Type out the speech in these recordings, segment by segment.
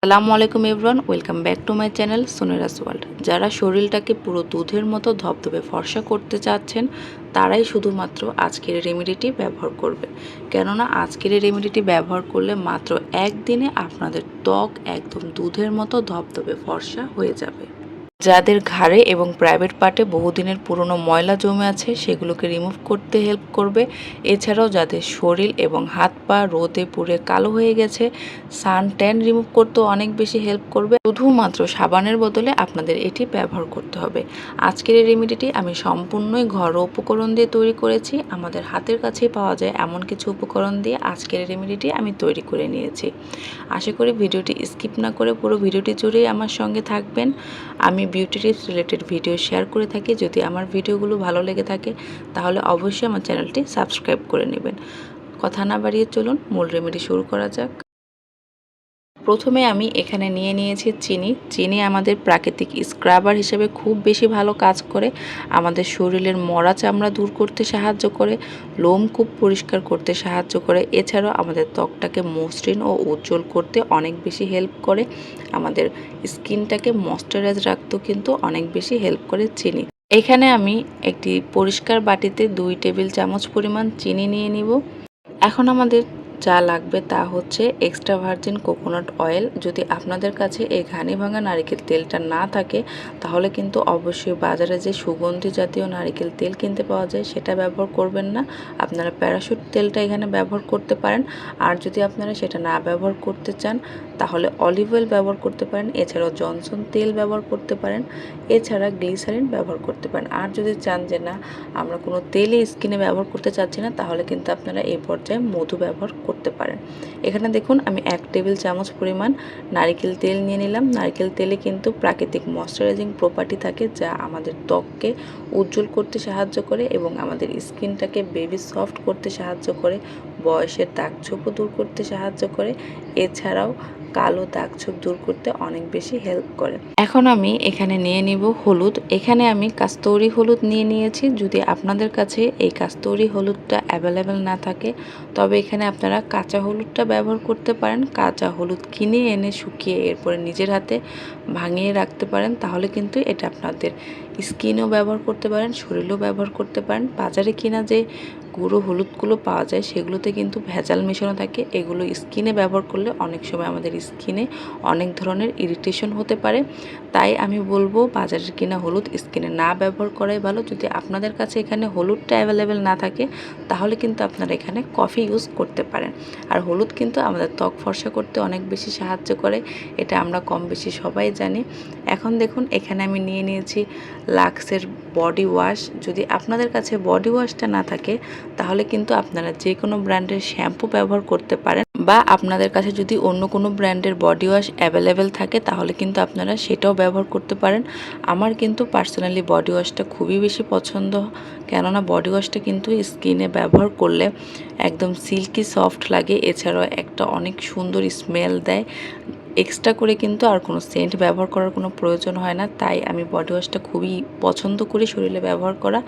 আসসালামু আলাইকুম everyone, welcome back to my channel Soneras world. যারা শরীরটাকে পুরো দুধের মতো ধবধবে ফর্সা করতে চাচ্ছেন তারাই শুধুমাত্র আজকের এই রেমেডিটি ব্যবহার করবে। কেননা আজকের এই রেমেডিটি ব্যবহার করলে মাত্র একদিনে আপনাদের ত্বক একদম দুধের মতো ধবধবে ফর্সা হয়ে যাবে। যাদের ঘাড়ে এবং প্রাইভেট পার্টে বহুদিনের পুরনো ময়লা জমে আছে সেগুলোকে রিমুভ করতে হেল্প করবে। এছাড়াও যাদের শরীর এবং হাত পা রোদে পুড়ে কালো হয়ে গেছে, সান ট্যান রিমুভ করতেও অনেক বেশি হেল্প করবে। শুধুমাত্র সাবানের বদলে আপনাদের এটি ব্যবহার করতে হবে। আজকের এই রেমেডিটি আমি সম্পূর্ণই ঘরোয়া উপকরণ দিয়ে তৈরি করেছি। আমাদের হাতের কাছেই পাওয়া যায় এমন কিছু উপকরণ দিয়ে আজকের এই রেমেডিটি আমি তৈরি করে নিয়েছি। আশা করি ভিডিওটি স্কিপ না করে পুরো ভিডিওটি জুড়েই আমার সঙ্গে থাকবেন। আমি beauty tips related video share করে থাকি। যদি আমার ভিডিওগুলো ভালো লেগে থাকে তাহলে অবশ্যই আমার চ্যানেলটি সাবস্ক্রাইব করে নেবেন। কথা না বাড়িয়ে চলুন মূল রেমেডি শুরু করা যাক। প্রথমে আমি এখানে নিয়ে নিয়েছি চিনি। চিনি আমাদের প্রাকৃতিক স্ক্রাবার হিসেবে খুব বেশি ভালো কাজ করে। আমাদের শরীরের মরা চামড়া দূর করতে সাহায্য করে, লোমকূপ পরিষ্কার করতে সাহায্য করে। এছাড়াও আমাদের ত্বকটাকে মসৃণ ও উজ্জ্বল করতে অনেক বেশি হেল্প করে। আমাদের স্কিনটাকে ময়শ্চারাইজ রাখতেও কিন্তু অনেক বেশি হেল্প করে চিনি। এখানে আমি একটি পরিষ্কার বাটিতে 2 টেবিল চামচ পরিমাণ চিনি নিয়ে নিব। এখন আমাদের যা লাগবে তা হচ্ছে এক্সট্রা ভার্জিন কোকোনাট অয়েল। যদি আপনাদের কাছে এই ঘানি ভাঙা নারকেল তেলটা না থাকে তাহলে কিন্তু অবশ্যই বাজারে যে সুগন্ধি জাতীয় নারকেল তেল কিনতে পাওয়া যায় সেটা ব্যবহার করবেন না। আপনারা প্যারাশুট তেলটা এখানে ব্যবহার করতে পারেন। আর যদি আপনারা সেটা না ব্যবহার করতে চান তাহলে অলিভ অয়েল ব্যবহার করতে পারেন। এছাড়াও জনসন তেল ব্যবহার করতে পারেন। এছাড়া গ্লিসারিন ব্যবহার করতে পারেন। আর যদি চান যে না আমরা কোনো তেলই স্কিনে ব্যবহার করতে চাচ্ছি না তাহলে কিন্তু আপনারা এই পর্যায়ে মধু ব্যবহার করতে পারেন। এখানে দেখুন আমি 1 টেবিল চামচ পরিমাণ নারকেল তেল নিয়ে নিলাম। নারকেল তেলে কিন্তু প্রাকৃতিক ময়শ্চারাইজিং প্রপার্টি থাকে যা আমাদের ত্বককে উজ্জ্বল করতে সাহায্য করে এবং আমাদের স্কিনটাকে বেবি সফট করতে সাহায্য করে, বয়সের দাগছোপও দূর করতে সাহায্য করে। এছাড়াও কালো দাগছোপ দূর করতে অনেক বেশি হেল্প করে। এখন আমি এখানে নিয়ে নিব হলুদ। এখানে আমি কাস্তরি হলুদ নিয়ে নিয়েছি। যদি আপনাদের কাছে এই কাস্তরি হলুদটা অ্যাভেলেবেল না থাকে তবে এখানে আপনারা কাঁচা হলুদটা ব্যবহার করতে পারেন। কাঁচা হলুদ কিনে এনে শুকিয়ে এরপরে নিজের হাতে ভাঙিয়ে রাখতে পারেন। তাহলে কিন্তু এটা আপনাদের স্কিনেও ব্যবহার করতে পারেন, শরীরেও ব্যবহার করতে পারেন। বাজারে কিনা যে গুঁড়ো হলুদগুলো পাওয়া যায় সেগুলোতে কিন্তু ভেজাল মেশানো থাকে। এগুলো স্কিনে ব্যবহার করলে অনেক সময় আমাদের স্কিনে অনেক ধরনের ইরিটেশন হতে পারে। তাই আমি বলবো বাজারের কিনা হলুদ স্কিনে না ব্যবহার করাই ভালো। যদি আপনাদের কাছে এখানে হলুদটা অ্যাভেলেবেল না থাকে তাহলে কিন্তু আপনারা এখানে কফি ইউজ করতে পারেন। আর হলুদ কিন্তু আমাদের ত্বক ফর্সা করতে অনেক বেশি সাহায্য করে, এটা আমরা কম বেশি সবাই জানি। এখন দেখুন এখানে আমি নিয়ে নিয়েছি লাক্সের বডি ওয়াশ। যদি আপনাদের কাছে বডি ওয়াশটা না থাকে তাহলে কিন্তু আপনারা যে কোনো ব্র্যান্ডের শ্যাম্পু ব্যবহার করতে পারেন, বা আপনাদের কাছে যদি অন্য কোনো ব্র্যান্ডের বডি ওয়াশ অ্যাভেলেবেল থাকে তাহলে কিন্তু আপনারা সেটাও ব্যবহার করতে পারেন। আমার কিন্তু পার্সোনালি বডি ওয়াশটা খুবই বেশি পছন্দ, কেননা বডি ওয়াশটা কিন্তু স্কিনে ব্যবহার করলে একদম সিল্কি সফট লাগে। এছাড়াও একটা অনেক সুন্দর স্মেল দেয়। এক্সট্রা করে কিন্তু আর কোনো সেন্ট ব্যবহার করার কোনো প্রয়োজন হয় না। তাই আমি বডি ওয়াশটা খুবই পছন্দ করি শরীরে ব্যবহার করা।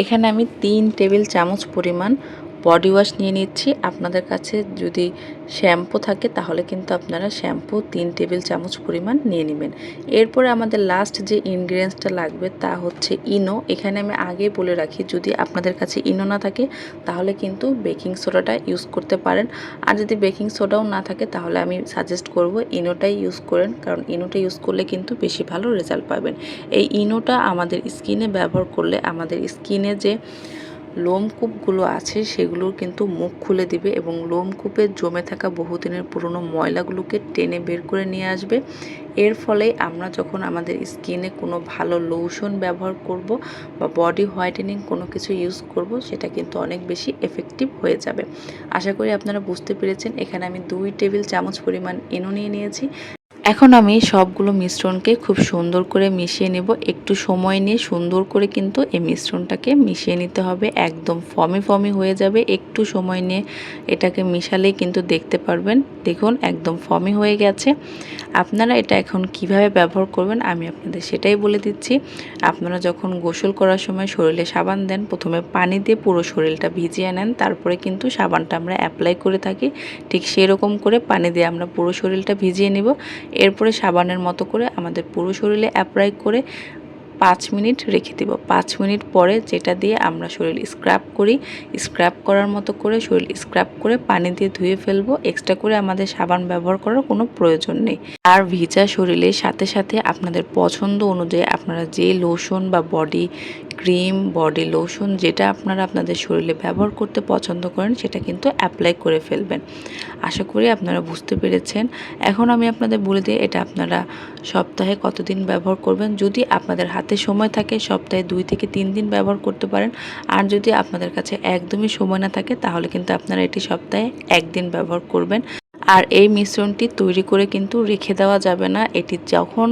এখানে আমি 3 টেবিল চামচ পরিমাণ বডি ওয়াশ নিয়ে নিচ্ছি। আপনাদের কাছে যদি শ্যাম্পু থাকে তাহলে কিন্তু আপনারা শ্যাম্পু 3 টেবিল চামচ পরিমাণ নিয়ে নেবেন। এরপরে আমাদের লাস্ট যে ইনগ্রিডিয়েন্টসটা লাগবে তা হচ্ছে ইনো। এখানে আমি আগেই বলে রাখি যদি আপনাদের কাছে ইনো না থাকে তাহলে কিন্তু বেকিং সোডাটা ইউজ করতে পারেন। আর যদি বেকিং সোডাও না থাকে তাহলে আমি সাজেস্ট করব ইনোটাই ইউজ করেন, কারণ ইনোটা ইউজ করলে কিন্তু বেশি ভালো রেজাল্ট পাবেন। এই ইনোটা আমাদের স্কিনে ব্যবহার করলে আমাদের স্কিনে যে লোমকূপগুলো আছে সেগুলোর কিন্তু মুখ খুলে দিবে এবং লোমকূপে জমে থাকা বহুদিনের পুরনো ময়লাগুলোকে টেনে বের করে নিয়ে আসবে। এর ফলে আমরা যখন আমাদের স্কিনে কোনো ভালো লোশন ব্যবহার করব বা বডি হোয়াইটেনিং কোনো কিছু ইউজ করব সেটা কিন্তু অনেক বেশি এফেক্টিভ হয়ে যাবে। আশা করি আপনারা বুঝতে পেরেছেন। এখানে আমি 2 টেবিল চামচ পরিমাণ ইনো নিয়ে নিয়েছি। এখন আমি সবগুলো মিশ্রণকে খুব সুন্দর করে মিশিয়ে নেব। একটু সময় নিয়ে সুন্দর করে কিন্তু এই মিশ্রণটাকে মিশিয়ে নিতে হবে। একদম ফমি ফমি হয়ে যাবে। একটু সময় নিয়ে এটাকে মিশালেই কিন্তু দেখতে পারবেন। দেখুন একদম ফমি হয়ে গেছে। আপনারা এটা এখন কিভাবে ব্যবহার করবেন আমি আপনাদের সেটাই বলে দিচ্ছি। আপনারা যখন গোসল করার সময় শরীরে সাবান দেন প্রথমে পানি দিয়ে পুরো শরীরটা ভিজিয়ে নেন, তারপরে কিন্তু সাবানটা আমরা অ্যাপ্লাই করে থাকি। ঠিক সেরকম করে পানি দিয়ে আমরা পুরো শরীরটা ভিজিয়ে নেব। এরপরে সাবানের মতো করে আমাদের পুরো শরীরে অ্যাপ্লাই করে 5 মিনিট রেখে দেব। 5 মিনিট পরে যেটা দিয়ে আমরা শরীর স্ক্রাব করি, স্ক্রাব করার মতো করে শরীর স্ক্রাব করে পানি দিয়ে ধুয়ে ফেলবো। এক্সট্রা করে আমাদের সাবান ব্যবহার করার কোনো প্রয়োজন নেই। আর ভিজা শরীরের সাথে সাথে আপনাদের পছন্দ অনুযায়ী আপনারা যে লোশন বা বডি ক্রিম, বডি লোশন যেটা আপনারা আপনাদের শরীরে ব্যবহার করতে পছন্দ করেন সেটা কিন্তু অ্যাপ্লাই করে ফেলবেন। আশা করি আপনারা বুঝতে পেরেছেন। এখন আমি আপনাদের বলে দিই এটা আপনারা সপ্তাহে কতদিন ব্যবহার করবেন। যদি আপনাদের হাতে সময় থাকে সপ্তাহে 2 থেকে 3 দিন ব্যবহার করতে পারেন। আর যদি আপনাদের কাছে একদমই সময় না থাকে তাহলে কিন্তু আপনারা এটি সপ্তাহে 1 দিন ব্যবহার করবেন। আর এই মিশ্রণটি তৈরি করে কিন্তু রেখে দেওয়া যাবে না। এটি যখন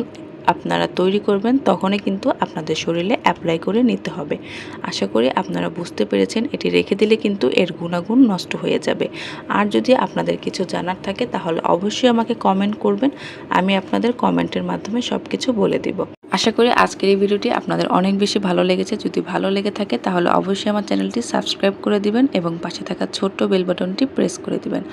আপনারা তৈরি করবেন তখনই কিন্তু আপনাদের শরীরে অ্যাপ্লাই করে নিতে হবে। আশা করি আপনারা বুঝতে পেরেছেন। এটি রেখে দিলে কিন্তু এর গুণাগুণ নষ্ট হয়ে যাবে। আর যদি আপনাদের কিছু জানার থাকে তাহলে অবশ্যই আমাকে কমেন্ট করবেন। আমি আপনাদের কমেন্টের মাধ্যমে সব কিছু বলে দিব। আশা করি আজকের এই ভিডিওটি আপনাদের অনেক বেশি ভালো লেগেছে। যদি ভালো লেগে থাকে তাহলে অবশ্যই আমার চ্যানেলটি সাবস্ক্রাইব করে দিবেন এবং পাশে থাকা ছোট্ট বেল বাটনটি প্রেস করে দিবেন।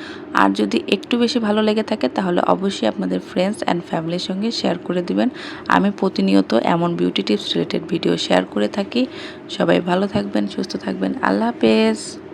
আর যদি একটু বেশি ভালো লেগে থাকে তাহলে অবশ্যই আপনাদের ফ্রেন্ডস অ্যান্ড ফ্যামিলির সঙ্গে শেয়ার করে দিবেন। আমি প্রতিনিয়ত এমন beauty tips related video share করে থাকি। সবাই ভালো থাকবেন, সুস্থ থাকবেন। আল্লাহ হাফেজ।